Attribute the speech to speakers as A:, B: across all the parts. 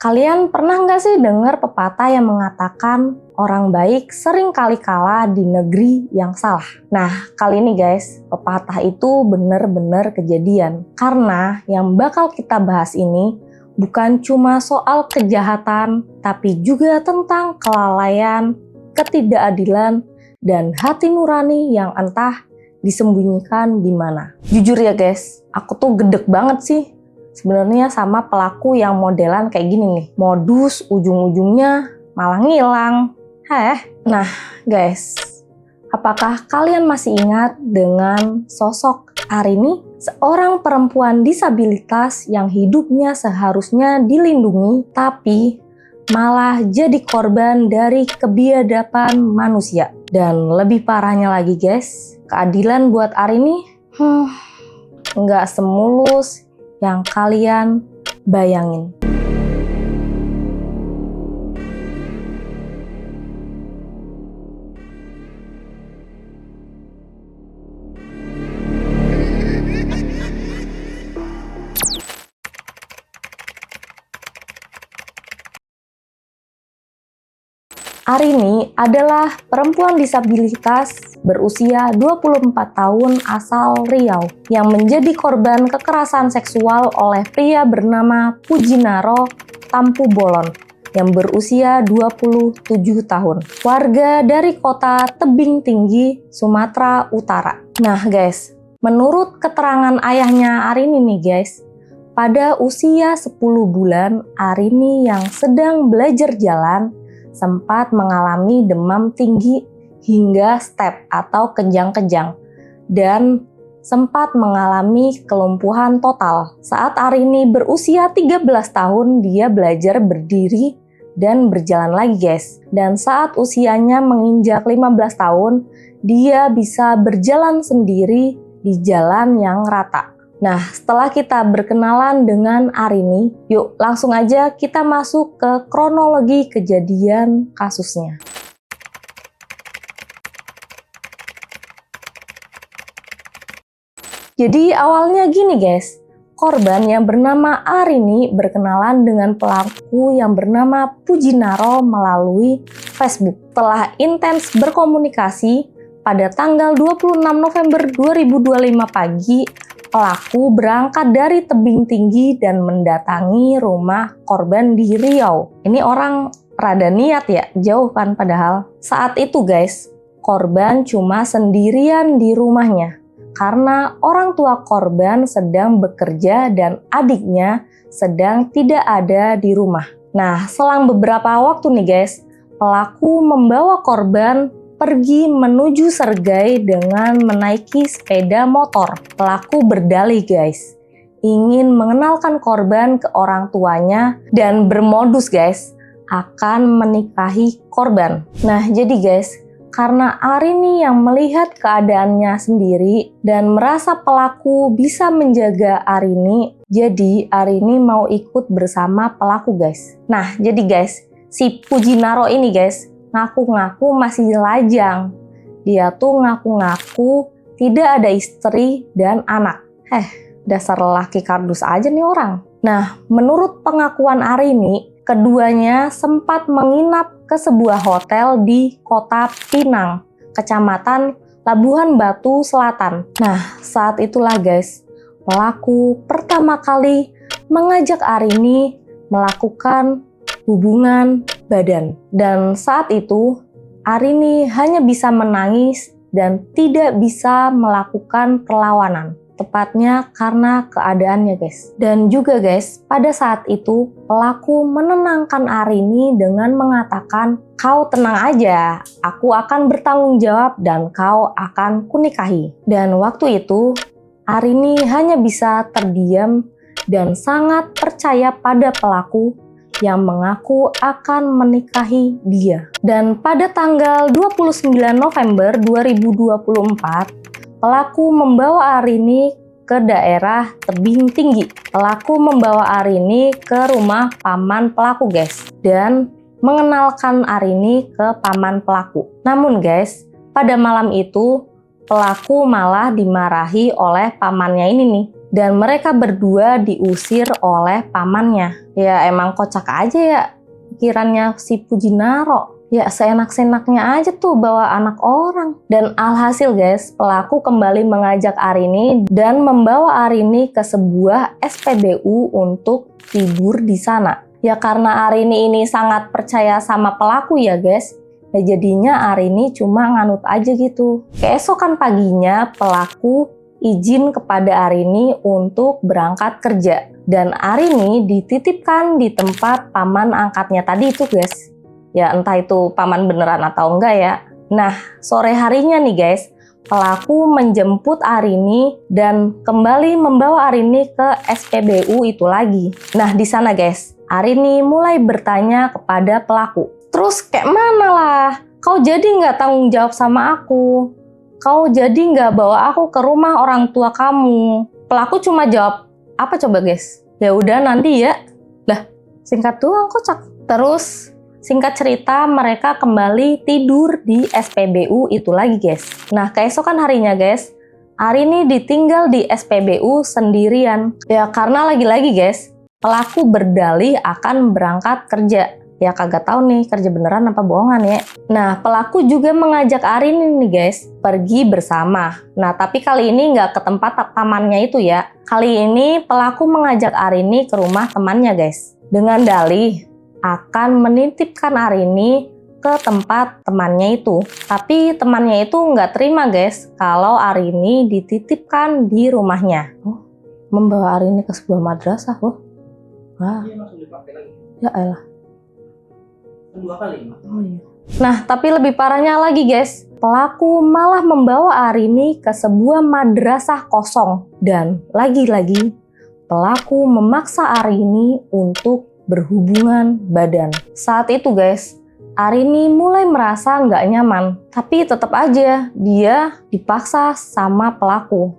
A: Kalian pernah nggak sih dengar pepatah yang mengatakan orang baik sering kali kalah di negeri yang salah? Nah, kali ini guys, pepatah itu benar-benar kejadian. Karena yang bakal kita bahas ini bukan cuma soal kejahatan, tapi juga tentang kelalaian, ketidakadilan, dan hati nurani yang entah disembunyikan di mana. Jujur ya guys, aku tuh gedek banget sih sebenarnya sama pelaku yang modelan kayak gini nih. Modus ujung-ujungnya malah ngilang. Nah guys, apakah kalian masih ingat dengan sosok Arini? Seorang perempuan disabilitas yang hidupnya seharusnya dilindungi, tapi malah jadi korban dari kebiadaban manusia. Dan lebih parahnya lagi guys, keadilan buat Arini nggak semulus yang kalian bayangin. Arini adalah perempuan disabilitas berusia 24 tahun asal Riau yang menjadi korban kekerasan seksual oleh pria bernama Pujinaro Tampu-Bolon yang berusia 27 tahun, warga dari kota Tebing Tinggi, Sumatera Utara. Nah guys, menurut keterangan ayahnya Arini nih guys, pada usia 10 bulan Arini yang sedang belajar jalan sempat mengalami demam tinggi hingga step atau kejang-kejang dan sempat mengalami kelumpuhan total. Saat Arini berusia 13 tahun dia belajar berdiri dan berjalan lagi guys. Dan saat usianya menginjak 15 tahun dia bisa berjalan sendiri di jalan yang rata. Nah, setelah kita berkenalan dengan Arini, yuk langsung aja kita masuk ke kronologi kejadian kasusnya. Jadi awalnya gini guys, korban yang bernama Arini berkenalan dengan pelaku yang bernama Pujinaro melalui Facebook. Setelah intens berkomunikasi, pada tanggal 26 November 2025 pagi, pelaku berangkat dari Tebing Tinggi dan mendatangi rumah korban di Riau. Ini orang rada niat ya, jauh kan padahal. Saat itu guys, korban cuma sendirian di rumahnya karena orang tua korban sedang bekerja dan adiknya sedang tidak ada di rumah. Nah, selang beberapa waktu nih guys, pelaku membawa korban pergi menuju Sergai dengan menaiki sepeda motor. Pelaku berdalih guys, ingin mengenalkan korban ke orang tuanya dan bermodus guys, akan menikahi korban. Nah jadi guys, karena Arini yang melihat keadaannya sendiri dan merasa pelaku bisa menjaga Arini, jadi Arini mau ikut bersama pelaku guys. Nah jadi guys, si Pujinaro ini guys, ngaku-ngaku masih lajang. Dia tuh ngaku-ngaku tidak ada istri dan anak. Dasar lelaki kardus aja nih orang. Nah, menurut pengakuan Arini, keduanya sempat menginap ke sebuah hotel di Kota Pinang, Kecamatan Labuhan Batu Selatan. Nah, saat itulah guys, pelaku pertama kali mengajak Arini melakukan hubungan badan. Dan saat itu Arini hanya bisa menangis dan tidak bisa melakukan perlawanan, tepatnya karena keadaannya guys. Dan juga guys, pada saat itu pelaku menenangkan Arini dengan mengatakan, "Kau tenang aja, aku akan bertanggung jawab dan kau akan kunikahi." Dan waktu itu Arini hanya bisa terdiam dan sangat percaya pada pelaku yang mengaku akan menikahi dia. Dan pada tanggal 29 November 2024, pelaku membawa Arini ke daerah Tebing Tinggi. Pelaku membawa Arini ke rumah paman pelaku guys, dan mengenalkan Arini ke paman pelaku. Namun guys, pada malam itu pelaku malah dimarahi oleh pamannya ini nih. dan mereka berdua diusir oleh pamannya. Ya emang kocak aja ya pikirannya si Pujinaro. Ya seenak-senaknya aja tuh bawa anak orang. Dan alhasil guys, pelaku kembali mengajak Arini dan membawa Arini ke sebuah SPBU untuk tidur di sana. Ya karena Arini ini sangat percaya sama pelaku ya guys. Ya jadinya Arini cuma nganut aja gitu. Keesokan paginya pelaku izin kepada Arini untuk berangkat kerja. Dan Arini dititipkan di tempat paman angkatnya tadi itu guys. Ya entah itu paman beneran atau enggak ya. Nah sore harinya nih guys, pelaku menjemput Arini dan kembali membawa Arini ke SPBU itu lagi. Nah di sana guys, Arini mulai bertanya kepada pelaku. Terus kayak mana lah? Kau jadi nggak tanggung jawab sama aku? Kau jadi nggak bawa aku ke rumah orang tua kamu? Pelaku cuma jawab, apa coba guys? Ya udah nanti ya. Lah, singkat doang kocak. Terus singkat cerita mereka kembali tidur di SPBU itu lagi guys. Nah keesokan harinya guys, Arini ditinggal di SPBU sendirian. Ya karena lagi-lagi guys, pelaku berdalih akan berangkat kerja. Ya kagak tahu nih kerja beneran apa bohongan ya. Nah pelaku juga mengajak Arini nih guys pergi bersama. Nah tapi kali ini nggak ke tempat pamannya itu ya. Kali ini pelaku mengajak Arini ke rumah temannya guys. Dengan dalih akan menitipkan Arini ke tempat temannya itu. Tapi temannya itu nggak terima guys kalau Arini dititipkan di rumahnya. Oh, membawa Arini ke sebuah madrasah loh. Wah. Ya elah.
B: Dua kali.
A: Oh, iya. Nah, tapi lebih parahnya lagi guys, pelaku malah membawa Arini ke sebuah madrasah kosong. Dan lagi-lagi, pelaku memaksa Arini untuk berhubungan badan. Saat itu guys, Arini mulai merasa nggak nyaman. Tapi tetap aja, dia dipaksa sama pelaku.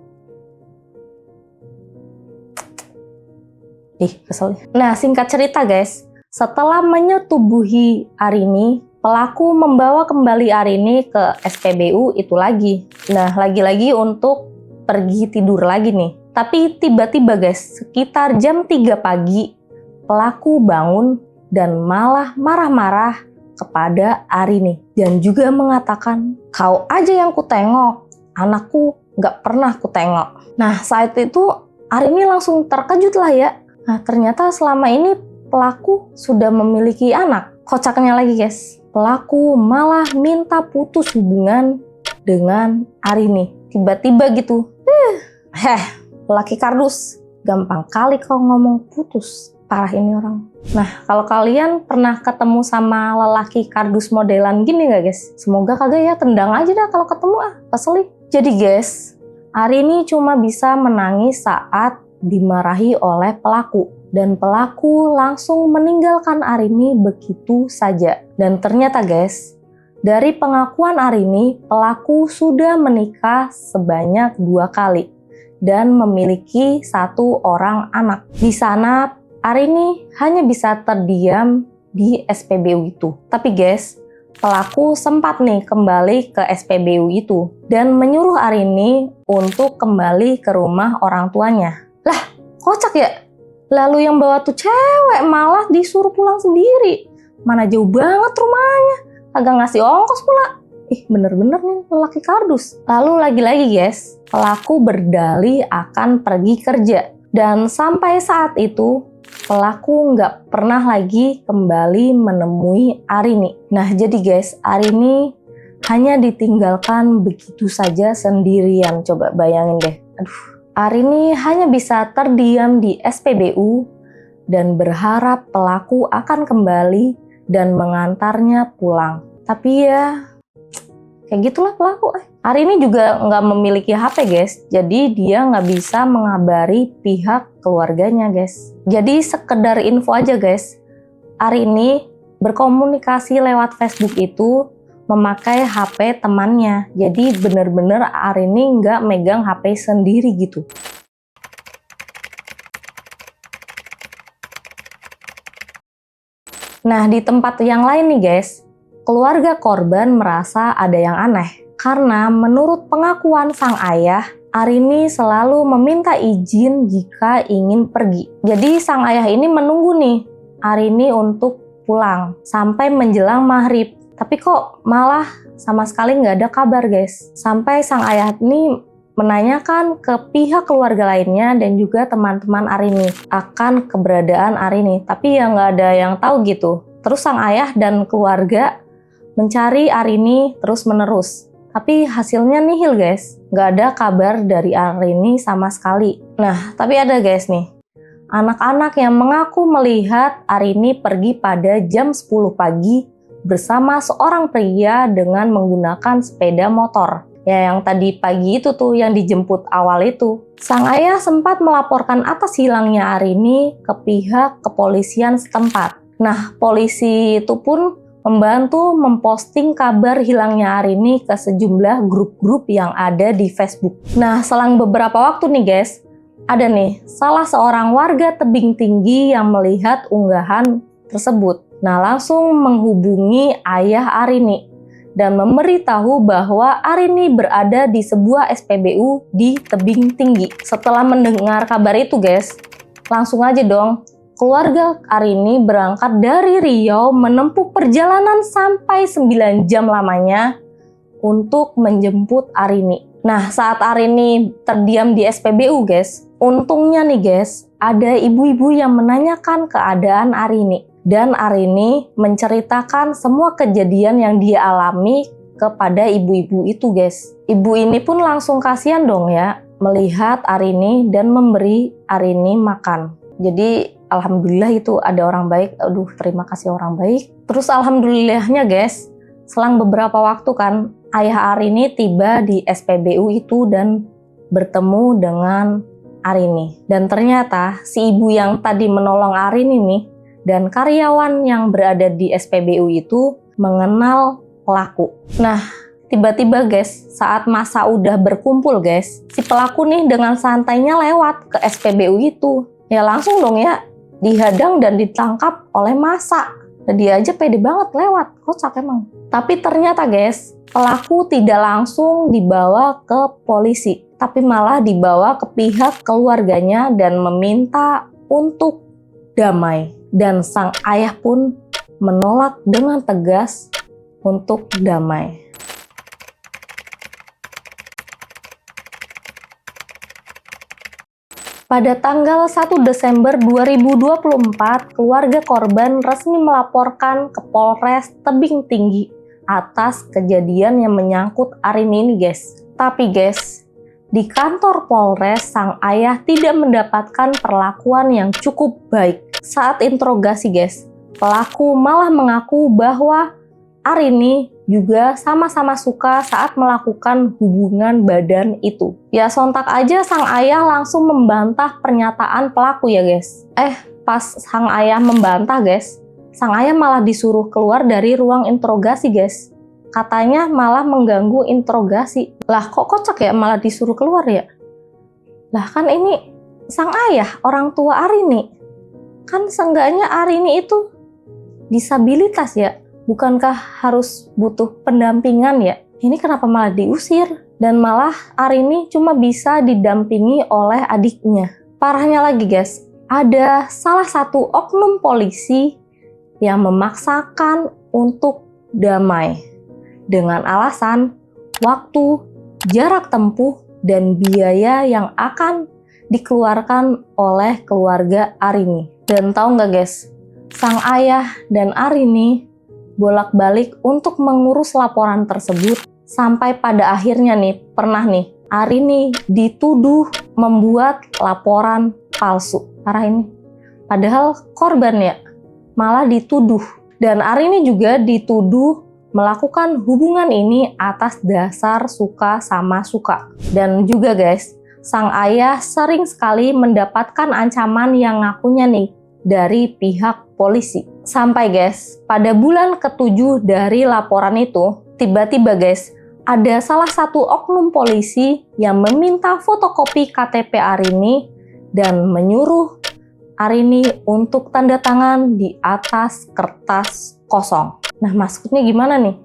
A: Ih, kesel. Nah, singkat cerita guys, setelah menyetubuhi Arini, pelaku membawa kembali Arini ke SPBU itu lagi. Nah, lagi-lagi untuk pergi tidur lagi nih. Tapi tiba-tiba guys, sekitar jam 3 pagi, pelaku bangun dan malah marah-marah kepada Arini. Dan juga mengatakan, kau aja yang kutengok, anakku nggak pernah kutengok. Nah, saat itu Arini langsung terkejut lah ya. Nah, ternyata selama ini pelaku sudah memiliki anak. Kocaknya lagi guys, pelaku malah minta putus hubungan dengan Arini. Tiba-tiba gitu. Laki kardus, gampang kali kau ngomong putus. Parah ini orang. Nah, kalau kalian pernah ketemu sama lelaki kardus modelan gini gak guys? Semoga kagak ya, tendang aja dah kalau ketemu kesel. Jadi guys, Arini cuma bisa menangis saat dimarahi oleh pelaku. Dan pelaku langsung meninggalkan Arini begitu saja. Dan ternyata guys, dari pengakuan Arini, pelaku sudah menikah sebanyak 2 kali. Dan memiliki 1 orang anak. Di sana, Arini hanya bisa terdiam di SPBU itu. Tapi guys, pelaku sempat nih kembali ke SPBU itu. Dan menyuruh Arini untuk kembali ke rumah orang tuanya. Lah, kocak ya? Lalu yang bawa tuh cewek malah disuruh pulang sendiri. Mana jauh banget rumahnya. Agak ngasih ongkos pula. Ih bener-bener nih lelaki kardus. Lalu lagi-lagi guys, pelaku berdalih akan pergi kerja. Dan sampai saat itu, pelaku nggak pernah lagi kembali menemui Arini. Nah jadi guys, Arini hanya ditinggalkan begitu saja sendirian. Coba bayangin deh. Aduh. Arini hanya bisa terdiam di SPBU dan berharap pelaku akan kembali dan mengantarnya pulang. Tapi ya, kayak gitulah pelaku. Arini juga nggak memiliki HP guys, jadi dia nggak bisa mengabari pihak keluarganya guys. Jadi sekedar info aja guys, Arini berkomunikasi lewat Facebook itu memakai HP temannya. Jadi bener-bener Arini nggak megang HP sendiri gitu. Nah di tempat yang lain nih guys, keluarga korban merasa ada yang aneh. Karena menurut pengakuan sang ayah, Arini selalu meminta izin jika ingin pergi. Jadi sang ayah ini menunggu nih Arini untuk pulang sampai menjelang maghrib. Tapi kok malah sama sekali nggak ada kabar guys. Sampai sang ayah ini menanyakan ke pihak keluarga lainnya dan juga teman-teman Arini akan keberadaan Arini. Tapi ya nggak ada yang tahu gitu. Terus sang ayah dan keluarga mencari Arini terus-menerus. Tapi hasilnya nihil guys, nggak ada kabar dari Arini sama sekali. Nah, tapi ada guys nih, anak-anak yang mengaku melihat Arini pergi pada jam 10 pagi bersama seorang pria dengan menggunakan sepeda motor. Ya yang tadi pagi itu tuh yang dijemput awal itu. Sang ayah sempat melaporkan atas hilangnya Arini ke pihak kepolisian setempat. Nah, polisi itu pun membantu memposting kabar hilangnya Arini ke sejumlah grup-grup yang ada di Facebook. Nah, selang beberapa waktu nih guys, ada nih salah seorang warga Tebing Tinggi yang melihat unggahan tersebut. Nah, langsung menghubungi ayah Arini dan memberitahu bahwa Arini berada di sebuah SPBU di Tebing Tinggi. Setelah mendengar kabar itu guys, langsung aja dong keluarga Arini berangkat dari Riau menempuh perjalanan sampai 9 jam lamanya untuk menjemput Arini. Nah, saat Arini terdiam di SPBU guys, untungnya nih guys, ada ibu-ibu yang menanyakan keadaan Arini. Dan Arini menceritakan semua kejadian yang dia alami kepada ibu-ibu itu guys. Ibu ini pun langsung kasihan dong ya melihat Arini dan memberi Arini makan. Jadi alhamdulillah itu ada orang baik. Aduh, terima kasih orang baik. Terus alhamdulillahnya guys, selang beberapa waktu kan ayah Arini tiba di SPBU itu dan bertemu dengan Arini. Dan ternyata si ibu yang tadi menolong Arini nih dan karyawan yang berada di SPBU itu mengenal pelaku. Nah, tiba-tiba guys, saat masa udah berkumpul guys, si pelaku nih dengan santainya lewat ke SPBU itu. Ya langsung dong ya dihadang dan ditangkap oleh massa. Dan dia aja pede banget lewat, kocak emang. Tapi ternyata guys, pelaku tidak langsung dibawa ke polisi, tapi malah dibawa ke pihak keluarganya dan meminta untuk damai. Dan sang ayah pun menolak dengan tegas untuk damai. Pada tanggal 1 Desember 2024, keluarga korban resmi melaporkan ke Polres Tebing Tinggi atas kejadian yang menyangkut Arini ini guys. Tapi guys, di kantor Polres sang ayah tidak mendapatkan perlakuan yang cukup baik. Saat interogasi guys, pelaku malah mengaku bahwa Arini juga sama-sama suka saat melakukan hubungan badan itu. Ya sontak aja sang ayah langsung membantah pernyataan pelaku ya guys. Pas sang ayah membantah guys, sang ayah malah disuruh keluar dari ruang interogasi guys. Katanya malah mengganggu interogasi. Lah kok kocak ya malah disuruh keluar ya? Lah kan ini sang ayah, orang tua Arini. Kan seenggaknya Arini itu disabilitas ya. Bukankah harus butuh pendampingan ya? Ini kenapa malah diusir? Dan malah Arini cuma bisa didampingi oleh adiknya. Parahnya lagi guys, ada salah satu oknum polisi yang memaksakan untuk damai dengan alasan waktu, jarak tempuh, dan biaya yang akan dikeluarkan oleh keluarga Arini. Dan tahu nggak guys, sang ayah dan Arini bolak-balik untuk mengurus laporan tersebut sampai pada akhirnya nih pernah nih Arini dituduh membuat laporan palsu. Parah ini. Padahal korban ya malah dituduh. Dan Arini juga dituduh melakukan hubungan ini atas dasar suka sama suka. Dan juga guys, sang ayah sering sekali mendapatkan ancaman yang ngakunya nih dari pihak polisi. Sampai guys, pada bulan ke-7 dari laporan itu, tiba-tiba guys, ada salah satu oknum polisi yang meminta fotokopi KTP Arini dan menyuruh Arini untuk tanda tangan di atas kertas kosong. Nah, maksudnya gimana nih?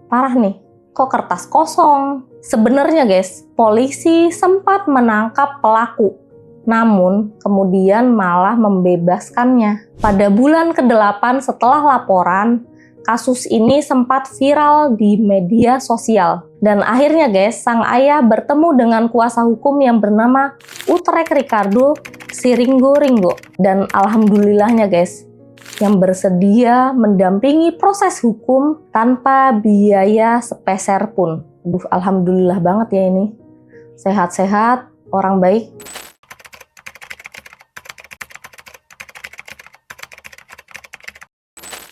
A: Parah nih. kok kertas kosong? Sebenarnya guys, polisi sempat menangkap pelaku, namun kemudian malah membebaskannya. Pada bulan ke-8 setelah laporan, kasus ini sempat viral di media sosial. Dan akhirnya guys, sang ayah bertemu dengan kuasa hukum yang bernama Utrecht Ricardo Siringgo. Dan alhamdulillahnya guys, yang bersedia mendampingi proses hukum tanpa biaya sepeser pun. Alhamdulillah banget ya ini. Sehat-sehat, orang baik.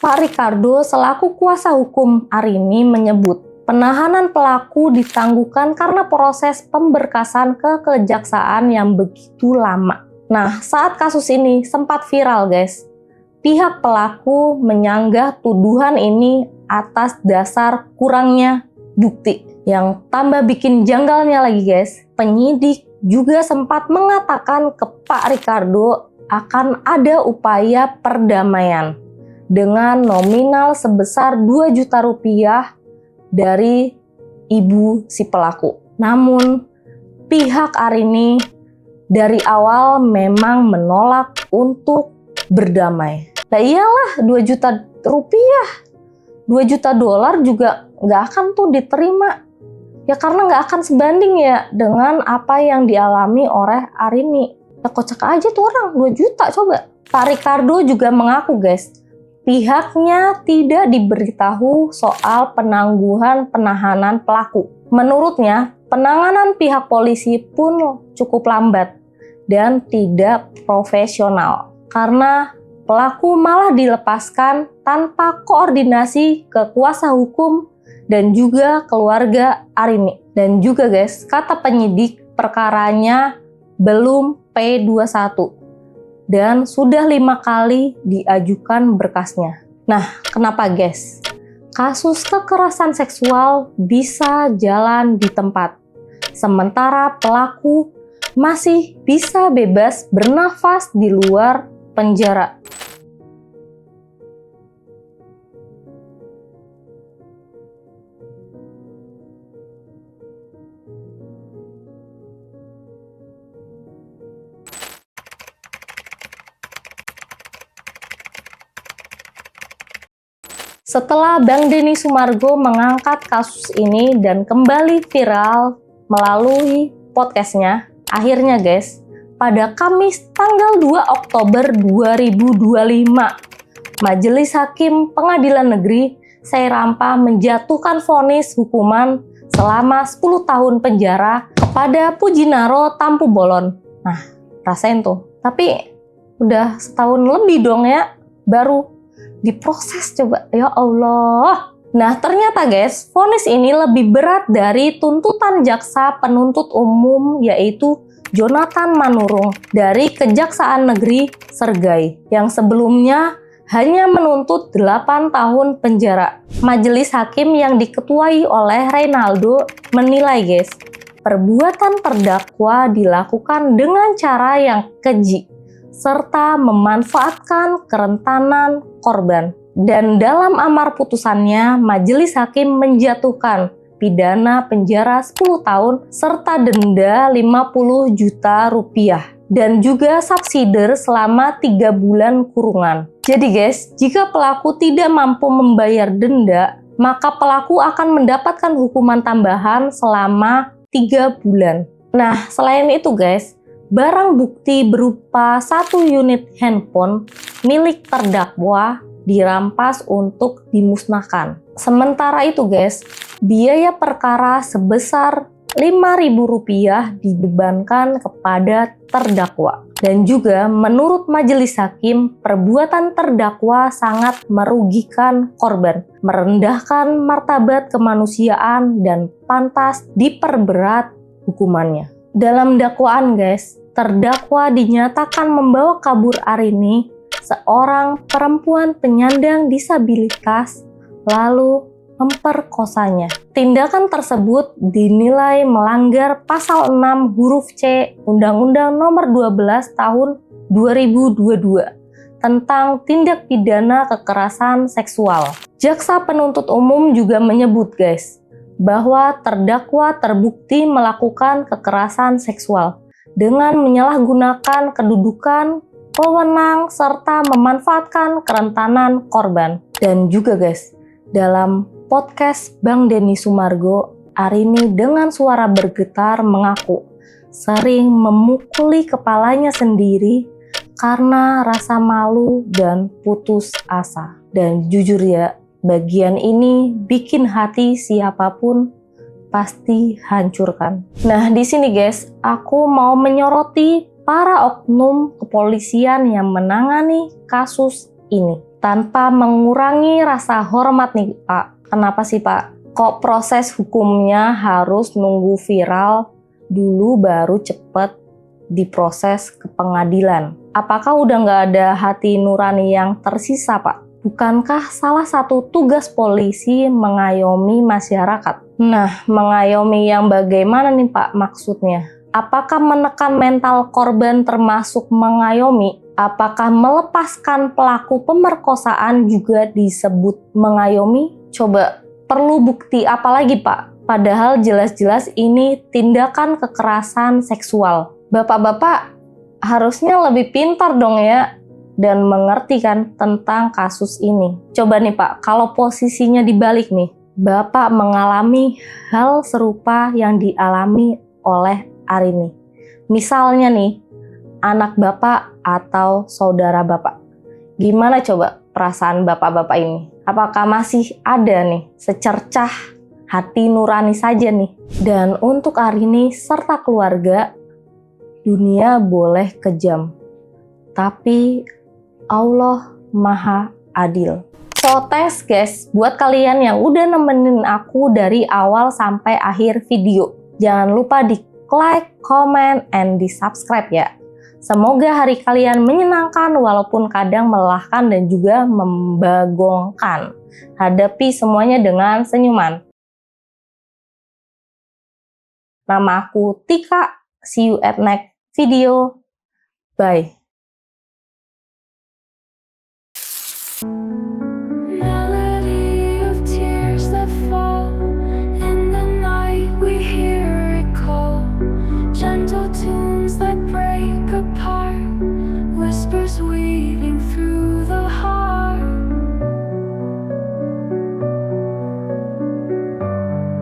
A: Pak Ricardo selaku kuasa hukum Arini menyebut penahanan pelaku ditangguhkan karena proses pemberkasan ke kejaksaan yang begitu lama. Nah, saat kasus ini sempat viral guys, pihak pelaku menyanggah tuduhan ini atas dasar kurangnya bukti. Yang tambah bikin janggalnya lagi guys, penyidik juga sempat mengatakan ke Pak Ricardo akan ada upaya perdamaian dengan nominal sebesar 2 juta rupiah dari ibu si pelaku. Namun pihak Arini dari awal memang menolak untuk berdamai. Nah iyalah 2 juta rupiah, 2 juta dolar juga nggak akan tuh diterima. Ya karena nggak akan sebanding ya dengan apa yang dialami oleh Arini. Ya kocak aja tuh orang 2 juta coba. Pak Ricardo juga mengaku guys, pihaknya tidak diberitahu soal penangguhan penahanan pelaku. Menurutnya, penanganan pihak polisi pun cukup lambat dan tidak profesional karena pelaku malah dilepaskan tanpa koordinasi ke kuasa hukum dan juga keluarga Arini. Dan juga guys, kata penyidik, perkaranya belum P21 dan sudah 5 kali diajukan berkasnya. Nah, kenapa guys? Kasus kekerasan seksual bisa jalan di tempat, sementara pelaku masih bisa bebas bernafas di luar penjara. Setelah Bang Denny Sumargo mengangkat kasus ini dan kembali viral melalui podcastnya, akhirnya guys, pada Kamis tanggal 2 Oktober 2025, Majelis Hakim Pengadilan Negeri Serampa menjatuhkan vonis hukuman selama 10 tahun penjara kepada Pujinaro Tampu Bolon. Nah, rasain tuh. Tapi udah setahun lebih dong ya, baru diproses coba, ya Allah. Nah ternyata guys, vonis ini lebih berat dari tuntutan jaksa penuntut umum yaitu Jonathan Manurung dari Kejaksaan Negeri Sergai yang sebelumnya hanya menuntut 8 tahun penjara. Majelis hakim yang diketuai oleh Reynaldo menilai guys, perbuatan terdakwa dilakukan dengan cara yang keji serta memanfaatkan kerentanan korban. Dan dalam amar putusannya, majelis hakim menjatuhkan pidana penjara 10 tahun serta denda 50 juta rupiah dan juga subsidiar selama 3 bulan kurungan. Jadi guys, jika pelaku tidak mampu membayar denda, maka pelaku akan mendapatkan hukuman tambahan selama 3 bulan. Nah, selain itu guys, barang bukti berupa 1 unit handphone milik terdakwa dirampas untuk dimusnahkan. Sementara itu guys, biaya perkara sebesar Rp5.000 dibebankan kepada terdakwa. Dan juga menurut majelis hakim, perbuatan terdakwa sangat merugikan korban, merendahkan martabat kemanusiaan dan pantas diperberat hukumannya. Dalam dakwaan guys, terdakwa dinyatakan membawa kabur Arini, seorang perempuan penyandang disabilitas, lalu memperkosanya. Tindakan tersebut dinilai melanggar pasal 6 huruf C Undang-Undang Nomor 12 Tahun 2022 tentang tindak pidana kekerasan seksual. Jaksa penuntut umum juga menyebut guys, bahwa terdakwa terbukti melakukan kekerasan seksual dengan menyalahgunakan kedudukan, wewenang, serta memanfaatkan kerentanan korban. Dan juga guys, dalam podcast Bang Denny Sumargo, Arini dengan suara bergetar mengaku sering memukuli kepalanya sendiri karena rasa malu dan putus asa. Dan jujur ya, bagian ini bikin hati siapapun pasti hancurkan. Nah, di sini guys, aku mau menyoroti para oknum kepolisian yang menangani kasus ini tanpa mengurangi rasa hormat nih, Pak. Kenapa sih, Pak? Kok proses hukumnya harus nunggu viral dulu baru cepet diproses ke pengadilan? Apakah udah nggak ada hati nurani yang tersisa, Pak? Bukankah salah satu tugas polisi mengayomi masyarakat? Nah, mengayomi yang bagaimana nih, Pak, maksudnya? Apakah menekan mental korban termasuk mengayomi? Apakah melepaskan pelaku pemerkosaan juga disebut mengayomi? Coba, perlu bukti apa lagi, Pak? Padahal jelas-jelas ini tindakan kekerasan seksual. Bapak-bapak harusnya lebih pintar dong ya, dan mengerti kan tentang kasus ini. Coba nih Pak, kalau posisinya dibalik nih, Bapak mengalami hal serupa yang dialami oleh Arini. Misalnya nih, anak Bapak atau saudara Bapak. Gimana coba perasaan Bapak-bapak ini? Apakah masih ada nih secercah hati nurani saja nih? Dan untuk Arini serta keluarga, dunia boleh kejam, tapi Allah Maha Adil. So thanks guys buat kalian yang udah nemenin aku dari awal sampai akhir video. Jangan lupa di like, comment, and di subscribe ya. Semoga hari kalian menyenangkan walaupun kadang melelahkan dan juga membagongkan. Hadapi semuanya dengan senyuman. Nama aku Tika. See you at next video. Bye.